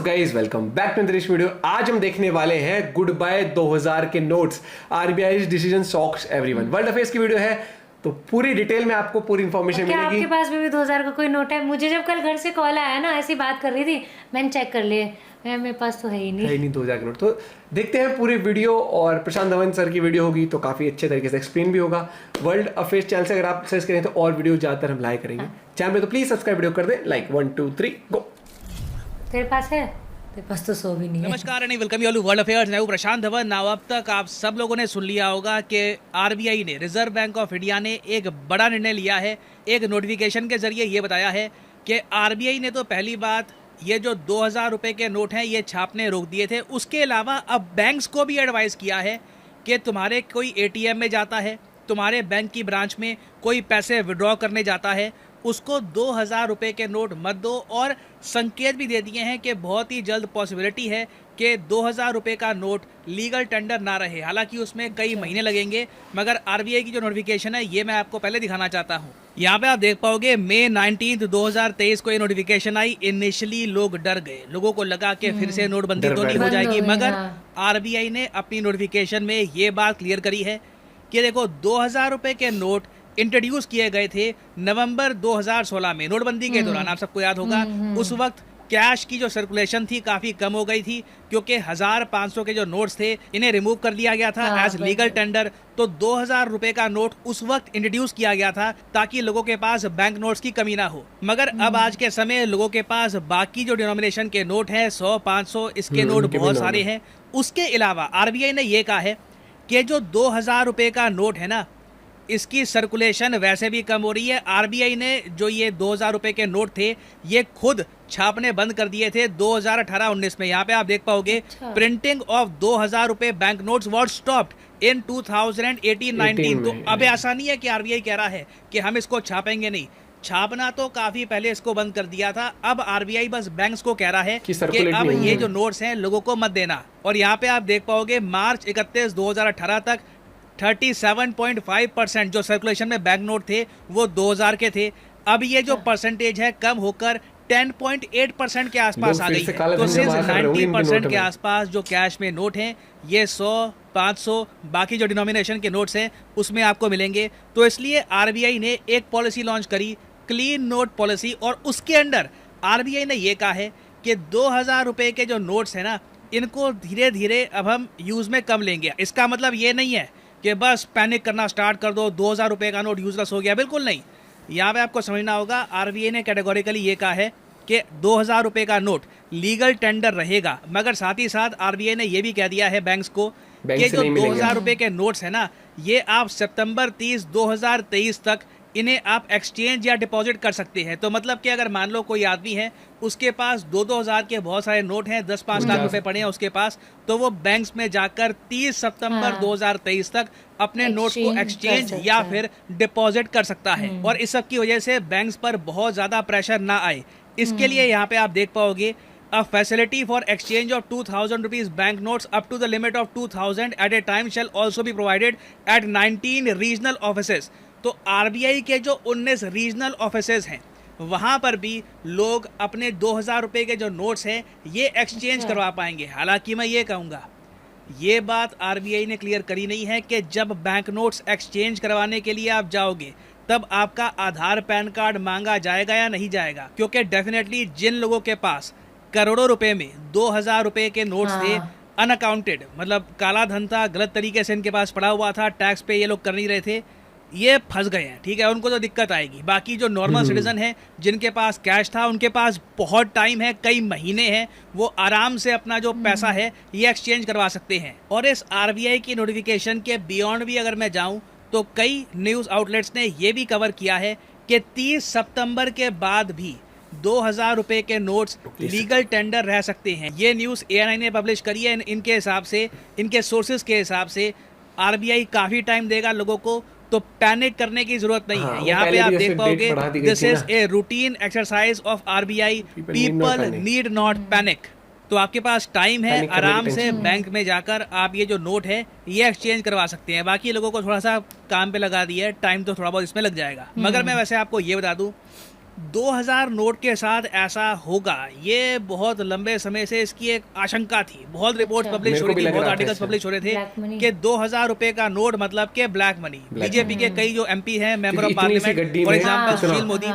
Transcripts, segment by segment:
Guys welcome back to this video. आज हम देखने वाले हैं गुड बाय 2000 के notes. RBI decision shocks everyone. World affairs की वीडियो है तो पूरी डिटेल में आपको पूरी इन्फॉर्मेशन क्या मिलेगी। आपके पास भी 2000 का कोई नोट है? मुझे जब कल घर से कॉल आया ना, ऐसी बात कर रही थी, मैंने चेक कर लिए, मेरे पास तो है ही नहीं 2000 का नोट। तो देखते हैं पूरी वीडियो, और प्रशांत धवन सर की वीडियो होगी तो काफी अच्छे तरीके से एक्सप्लेन भी होगा। वर्ल्ड अफेयर्स चैनल से अगर आप सर्च करें तो और वीडियो ज्यादातर हम लाइक करेंगे चैनल में, तो प्लीज सब्सक्राइब वीडियो कर दें। लाइक 1 2 3 गो। तेरे पास है? तेरे पास तो सो भी नहीं है। नमस्कार and welcome you all to world affairs. मैं हूं प्रशांत धवन। नाउ अब तक आप सब लोगों ने सुन लिया होगा कि आरबीआई ने, रिजर्व बैंक ऑफ इंडिया ने एक बड़ा निर्णय लिया है। एक नोटिफिकेशन के जरिए ये बताया है कि आरबीआई ने तो पहली बात ये जो 2000 रुपए के नोट हैं ये छापने रोक दिए थे। उसके अलावा अब बैंक्स को भी एडवाइस किया है कि तुम्हारे कोई एटीएम में जाता है, तुम्हारे बैंक की ब्रांच में कोई पैसे विड्रॉ करने जाता है, उसको 2000 रुपए के नोट मत दो। और संकेत भी दे दिए हैं कि बहुत ही जल्द पॉसिबिलिटी है कि 2000 रुपए का नोट लीगल टेंडर ना रहे। हालांकि उसमें कई महीने लगेंगे, मगर आरबीआई की जो नोटिफिकेशन है ये मैं आपको पहले दिखाना चाहता हूँ। यहाँ पे आप देख पाओगे मई 19 2023 को ये नोटिफिकेशन आई। इनिशियली लोग डर गए, लोगों को लगा कि फिर से नोटबंदी तो नहीं हो जाएगी, मगर आरबीआई ने अपनी नोटिफिकेशन में ये बात क्लियर करी है कि देखो 2000 रुपए के नोट इंट्रोड्यूस किए गए थे नवंबर 2016 में, नोटबंदी के दौरान। आप सबको याद होगा उस वक्त कैश की जो सर्कुलेशन थी काफी कम हो गई थी, क्योंकि 1500 के जो नोट्स थे इन्हें रिमूव कर दिया गया था एज लीगल टेंडर। तो 2000 रुपए का नोट उस वक्त इंट्रोड्यूस किया गया था ताकि लोगों के पास बैंक नोट्स की कमी ना हो। मगर अब आज के समय लोगों के पास बाकी जो डिनोमिनेशन के नोट हैं 100 500 इसके नोट बहुत सारे हैं। उसके अलावा आरबीआई ने यह कहा है कि जो 2000 रुपए का नोट है ना, इसकी सर्कुलेशन वैसे भी कम हो रही है। आरबीआई ने जो ये 2000 रुपए के नोट थे ये खुद छापने बंद कर दिए थे 2018-19 में। यहाँ पे आप देख पाओगे प्रिंटिंग ऑफ 2000 रुपए bank notes was stopped in 2018-19। तो अब ऐसा नहीं है कि आरबीआई कह रहा है कि हम इसको छापेंगे नहीं, छापना तो काफी पहले इसको बंद कर दिया था। अब आरबीआई बस बैंक्स को कह रहा है कि अब ये जो नोट्स हैं लोगों को मत देना। और यहाँ पे आप देख पाओगे मार्च 31 2018 तक 37.5% जो सर्कुलेशन में बैंक नोट थे वो 2000 के थे। अब ये जो परसेंटेज है कम होकर 10.8% के आसपास आ गई है। तो सिर्फ 90% के आसपास जो कैश में नोट हैं ये 100 500 बाकी जो डिनोमिनेशन के नोट्स हैं उसमें आपको मिलेंगे। तो इसलिए आरबीआई ने एक पॉलिसी लॉन्च करी, क्लीन नोट पॉलिसी, और उसके अंडर आरबीआई ने ये कहा है कि 2000 रुपए के जो नोट्स हैं ना इनको धीरे धीरे अब हम यूज में कम लेंगे। इसका मतलब ये नहीं है कि बस पैनिक करना स्टार्ट कर दो, 2000 रुपए का नोट यूजलेस हो गया, बिल्कुल नहीं। यहाँ पे आपको समझना होगा आरबीआई ने कैटेगोरिकली ये कहा है कि 2000 रुपए का नोट लीगल टेंडर रहेगा, मगर साथ ही साथ आरबीआई ने ये भी कह दिया है बैंक्स को कि जो 2000 रुपए के नोट्स है ना ये आप सितंबर 30 2023 तक इन्हें आप एक्सचेंज या डिपॉजिट कर सकते हैं। तो मतलब कि अगर मान लो कोई आदमी है उसके पास 2-2000 के बहुत सारे नोट हैं, 10-5 लाख रुपए पड़े हैं उसके पास, तो वो बैंक्स में जाकर 30 सितंबर 2023 तक अपने नोट्स को एक्सचेंज या फिर डिपॉजिट कर सकता है। और इस सब की वजह से बैंक्स पर बहुत ज्यादा प्रेशर ना आए, इसके लिए यहाँ पे आप देख पाओगे A facility for exchange of 2000 rupees bank notes up to the limit of 2000 at a time shall also be provided at 19 regional offices। तो आरबीआई के जो 19 रीजनल ऑफिसेज हैं वहां पर भी लोग अपने 2000 रुपए के जो नोट्स हैं ये एक्सचेंज करवा पाएंगे। हालांकि मैं ये कहूँगा ये बात आरबीआई ने क्लियर करी नहीं है कि जब बैंक नोट्स एक्सचेंज करवाने के लिए आप जाओगे तब आपका आधार पैन कार्ड मांगा जाएगा या नहीं जाएगा, क्योंकि डेफिनेटली जिन लोगों के पास करोड़ों रुपए में 2000 रुपए के नोट्स थे अनअकाउंटेड, मतलब काला धन था, गलत तरीके से इनके पास पड़ा हुआ था, टैक्स पे ये लोग कर नहीं रहे थे, ये फंस गए हैं। ठीक है, उनको तो दिक्कत आएगी। बाकी जो नॉर्मल सिटीजन है जिनके पास कैश था, उनके पास बहुत टाइम है, कई महीने हैं, वो आराम से अपना जो पैसा है ये एक्सचेंज करवा सकते हैं। और इस आरबीआई की नोटिफिकेशन के बियॉन्ड भी अगर मैं जाऊं तो कई न्यूज़ आउटलेट्स ने ये भी कवर किया है कि 30 सितंबर के बाद भी 2000 रुपए के नोट्स लीगल टेंडर रह सकते हैं। ये न्यूज़ एएनआई ने पब्लिश करी है। इनके हिसाब से, इनके सोर्सेज के हिसाब से आरबीआई काफ़ी टाइम देगा लोगों को, तो पैनिक करने की जरूरत नहीं है। यहाँ पे आप देख पाओगे this is a routine exercise of RBI, people need not panic. तो आपके पास टाइम है, आराम से बैंक में जाकर आप ये जो नोट है ये एक्सचेंज करवा सकते हैं। बाकी लोगों को थोड़ा सा काम पे लगा दिया है, टाइम तो थोड़ा बहुत इसमें लग जाएगा। मगर मैं वैसे आपको ये बता दूं 2000 नोट के साथ ऐसा होगा, ये बहुत लंबे समय से इसकी एक आशंका थी। बहुत रिपोर्ट पब्लिश हो रही थी, बहुत आर्टिकल्स पब्लिश हो रहे थे कि 2000 रुपए का नोट मतलब के ब्लैक मनी। बीजेपी के कई जो एमपी हैं, member of parliament, for example Sushil Modi,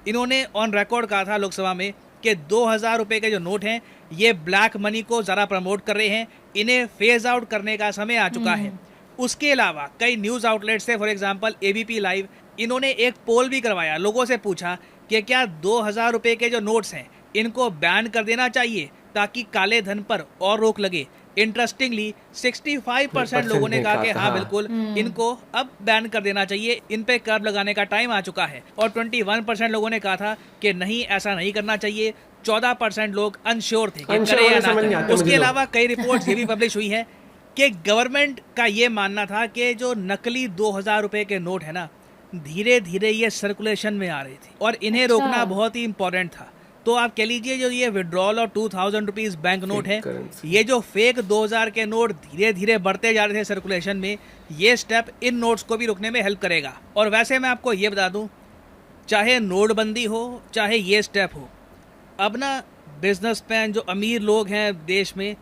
इन्होंने ऑन रिकॉर्ड कहा था लोकसभा में कि 2000 रुपए के जो नोट हैं ये ब्लैक मनी को ज़रा प्रमोट कर रहे हैं, इन्हें फेज आउट करने का समय आ चुका है। उसके अलावा कई न्यूज़ आउटलेट्स से, फॉर एग्जांपल एबीपी लाइव, इन्होंने एक पोल भी करवाया, लोगों से पूछा कि क्या 2000 रुपए के जो नोट्स हैं इनको बैन कर देना चाहिए ताकि काले धन पर और रोक लगे। इंटरेस्टिंगली 65% लोगों ने कहा कि हाँ बिल्कुल इनको अब बैन कर देना चाहिए, इन पे कर्ब लगाने का टाइम आ चुका है। और 21% लोगों ने कहा था कि नहीं, ऐसा नहीं करना चाहिए। 14% लोग अनश्योर थे कि करें या ना करें। उसके अलावा कई रिपोर्ट्स ये भी पब्लिश हुई है कि गवर्नमेंट का ये मानना था कि जो नकली 2000 रुपए के नोट है ना, धीरे धीरे ये सर्कुलेशन में आ रही थी और इन्हें रोकना बहुत ही इंपॉर्टेंट था। तो आप कह लीजिए जो ये विड्रॉल और 2000 रुपीज बैंक नोट है, ये जो फेक 2000 के नोट धीरे धीरे बढ़ते जा रहे थे सर्कुलेशन में, ये स्टेप इन नोट्स को भी रोकने में हेल्प करेगा। और वैसे मैं आपको ये बता दूं, चाहे नोटबंदी हो चाहे ये स्टेप हो, अब ना बिजनेसमैन जो अमीर लोग हैं देश में,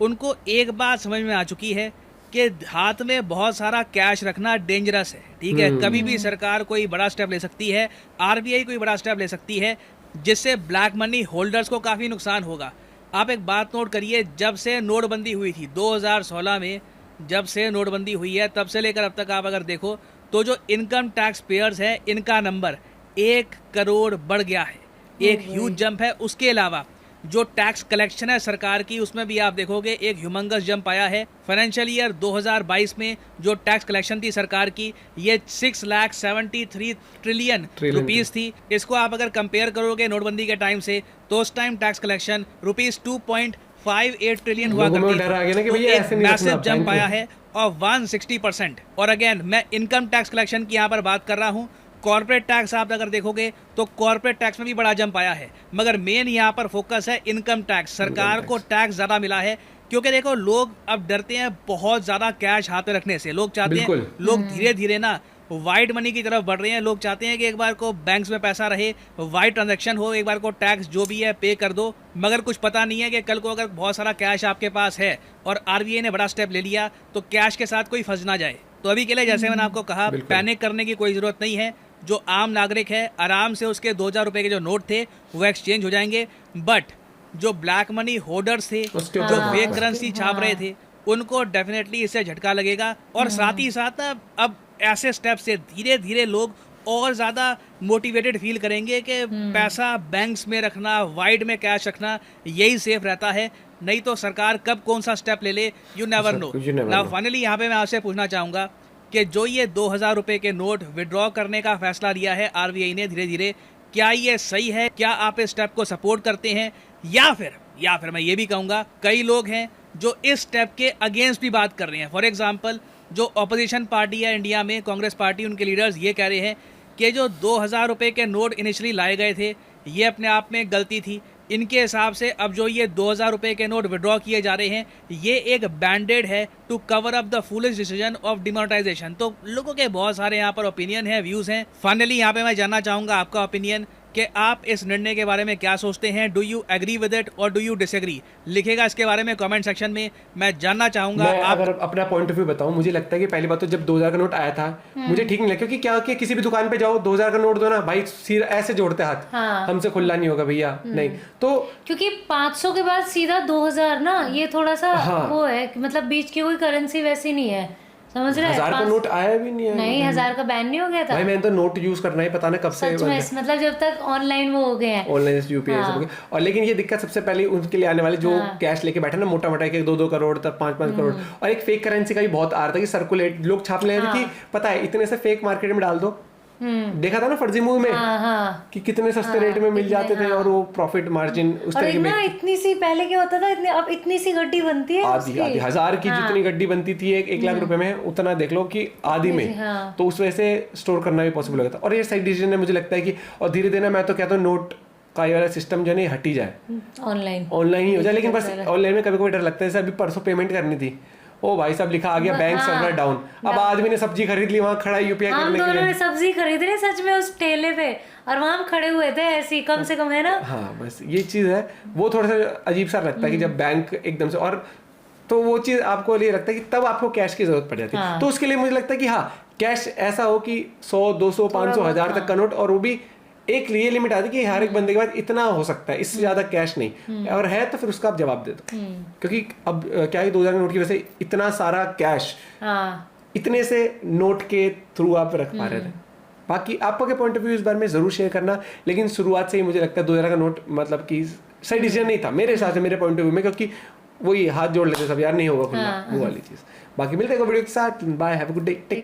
उनको एक बात समझ में आ चुकी है कि हाथ में बहुत सारा कैश रखना डेंजरस है। ठीक है, कभी भी सरकार कोई बड़ा स्टेप ले सकती है, आरबीआई कोई बड़ा स्टेप ले सकती है, जिससे ब्लैक मनी होल्डर्स को काफ़ी नुकसान होगा। आप एक बात नोट करिए, जब से नोटबंदी हुई थी 2016 में, जब से नोटबंदी हुई है तब से लेकर अब तक आप अगर देखो तो जो इनकम टैक्स पेयर्स है इनका नंबर 1 करोड़ बढ़ गया है, एक ह्यूज जंप है। उसके अलावा जो टैक्स कलेक्शन है सरकार की, उसमें भी आप देखोगे एक ह्यूमंगस जंप आया है। फाइनेंशियल ईयर 2022 में जो टैक्स कलेक्शन थी सरकार की, ये 6,73 ट्रिलियन रुपीस थी। इसको आप अगर कंपेयर करोगे नोटबंदी के टाइम से, तो उस time tax collection rupees 2.58 trillion हुआ करती थी। तो एक मैसिव जंप आया है और 160%। और अगेन मैं इनकम टैक्स कलेक्शन की यहाँ पर बात कर रहा हूँ। कॉर्पोरेट टैक्स आप अगर देखोगे तो कॉर्पोरेट टैक्स में भी बड़ा जंप आया है, मगर मेन यहाँ पर फोकस है इनकम टैक्स। सरकार को टैक्स ज़्यादा मिला है क्योंकि देखो लोग अब डरते हैं बहुत ज़्यादा कैश हाथ में रखने से। लोग चाहते हैं, लोग धीरे धीरे ना वाइट मनी की तरफ बढ़ रहे हैं। लोग चाहते हैं कि एक बार को बैंक्स में पैसा रहे, वाइट ट्रांजैक्शन हो, एक बार को टैक्स जो भी है पे कर दो। मगर कुछ पता नहीं है कि कल को अगर बहुत सारा कैश आपके पास है और आरबीआई ने बड़ा स्टेप ले लिया तो कैश के साथ कोई फंस ना जाए। तो अभी के लिए जैसे मैंने आपको कहा, पैनिक करने की कोई ज़रूरत नहीं है। जो आम नागरिक है आराम से उसके 2000 रुपए के जो नोट थे वो एक्सचेंज हो जाएंगे। बट जो ब्लैक मनी होल्डर्स थे, जो फेक करेंसी छाप रहे थे, उनको डेफिनेटली इससे झटका लगेगा। और साथ ही साथ ना अब ऐसे स्टेप से धीरे धीरे लोग और ज़्यादा मोटिवेटेड फील करेंगे कि पैसा बैंक्स में रखना, वाइड में कैश रखना यही सेफ रहता है। नहीं तो सरकार कब कौन सा स्टेप ले ले, you never know. Now finally यहाँ पे मैं आपसे पूछना चाहूँगा कि जो ये 2000 रुपए के नोट विड्रॉ करने का फैसला लिया है आरबीआई ने धीरे धीरे, क्या ये सही है? क्या आप इस स्टेप को सपोर्ट करते हैं? या फिर मैं ये भी कहूँगा कई लोग हैं जो इस स्टेप के अगेंस्ट भी बात कर रहे हैं। फॉर एग्जांपल जो ऑपोजिशन पार्टी है इंडिया में, कांग्रेस पार्टी, उनके लीडर्स ये कह रहे हैं कि जो 2000 रुपए के नोट इनिशियली लाए गए थे ये अपने आप में गलती थी। इनके हिसाब से अब जो ये 2000 रुपए के नोट विड्रॉ किए जा रहे हैं ये एक बैंडेड है to cover up the foolish decision of demonetisation. तो लोगों के बहुत सारे यहाँ पर ओपिनियन है, व्यूज हैं। फाइनली यहाँ पे मैं जानना चाहूँगा आपका ओपिनियन कि आप इस निर्णय के बारे में क्या सोचते हैं। Do you agree with it और डू यू डिसएग्री? लिखेगा इसके बारे में कमेंट सेक्शन में, मैं जानना चाहूंगा। आप अगर अपना पॉइंट ऑफ व्यू बताऊं, मुझे लगता है कि पहली बात तो जब 2000 का नोट आया था मुझे ठीक नहीं लगा, क्योंकि क्या कि किसी भी दुकान पे जाओ 2000 का नोट दो ना भाई, सीधा ऐसे जोड़ते हाथ, हमसे खुला नहीं होगा भैया, नहीं। तो क्योंकि 500 के बाद सीधा 2000 ना, ये थोड़ा सा वो है, मतलब बीच की कोई करेंसी वैसी नहीं है, समझ रहे हैं? 1000 का नोट आया भी नहीं है। नहीं, 1000 का बैन नहीं हो गया था भाई। मैंने तो नोट यूज करना ही पता ना कब से, मतलब जब तक ऑनलाइन वो हो गए हैं, ऑनलाइन यूपीआई सब हो गया। और लेकिन ये दिक्कत सबसे पहले उनके लिए आने वाले जो कैश लेके बैठे ना, मोटा मोटा एक 2-2 करोड़ तक 5-5 करोड़। और एक फेक करेंसी का भी बहुत आ रहा था कि सर्कुलेट लोग छाप ले रहे थे कि पता है इतने से फेक मार्केट में डाल दो। देखा था ना फर्जी मूवी में कि कितने सस्ते रेट में मिल जाते थे और वो प्रॉफिट मार्जिन उस तरह में। इतनी सी पहले क्या होता था, अब इतनी सी गड्डी बनती है, आधी 1000 की जितनी गड्डी बनती थी 1 लाख रुपए में, उतना देख लो कि आधी में। तो उस वजह से स्टोर करना भी पॉसिबल हो गया था। और ये सही डिसीजन है मुझे लगता है कि, और धीरे धीरे मैं तो कहता हूँ नोट का ये वाला सिस्टम जो है हट ही जाए, ऑनलाइन ही हो जाए। लेकिन बस ऑनलाइन में कभी कभी डर लगता है, जैसे अभी परसों पेमेंट करनी थी, ओ भाई सब लिखा आ गया बैंक सर्वर डाउन। अब आदमी ने सब्जी खरीद ली, वहाँ खड़ा यूपीआई करने के लिए, सब्जी खरीद रहे सच में उस ठेले पे, और वहां हम खड़े हुए थे ऐसे ही, कम से कम, है ना। हाँ बस ये चीज़ है, वो थोड़ा सा अजीब सा लगता है कि जब बैंक एकदम से, और तो वो चीज़ आपको ये लगता है कि तब आपको कैश की जरूरत पड़ जाती है। तो उसके लिए मुझे लगता है कि हाँ, कैश ऐसा हो कि 100, 200, 500, 1000 तक का नोट, और वो भी एक लिए लिमिट आती है कि हर एक बंदे के पास इतना हो सकता है, इससे ज्यादा कैश नहीं, और है तो फिर उसका आप जवाब दे दो। क्योंकि अब क्या है, 2000 नोट की वजह से इतना सारा कैश इतने से नोट के थ्रू आप रख पा रहे थे। बाकी आपका क्या पॉइंट ऑफ व्यू इस बारे में जरूर शेयर करना, लेकिन शुरुआत से ही मुझे लगता है 2000 का नोट मतलब कि सही डिसीजन नहीं था मेरे हिसाब से, मेरे पॉइंट ऑफ व्यू में, क्योंकि वही हाथ जोड़ लेते सब, यार नहीं होगा खुलना, वो वाली चीज। बाकी मिलते हैं वीडियो के साथ, bye, have a good day, take care.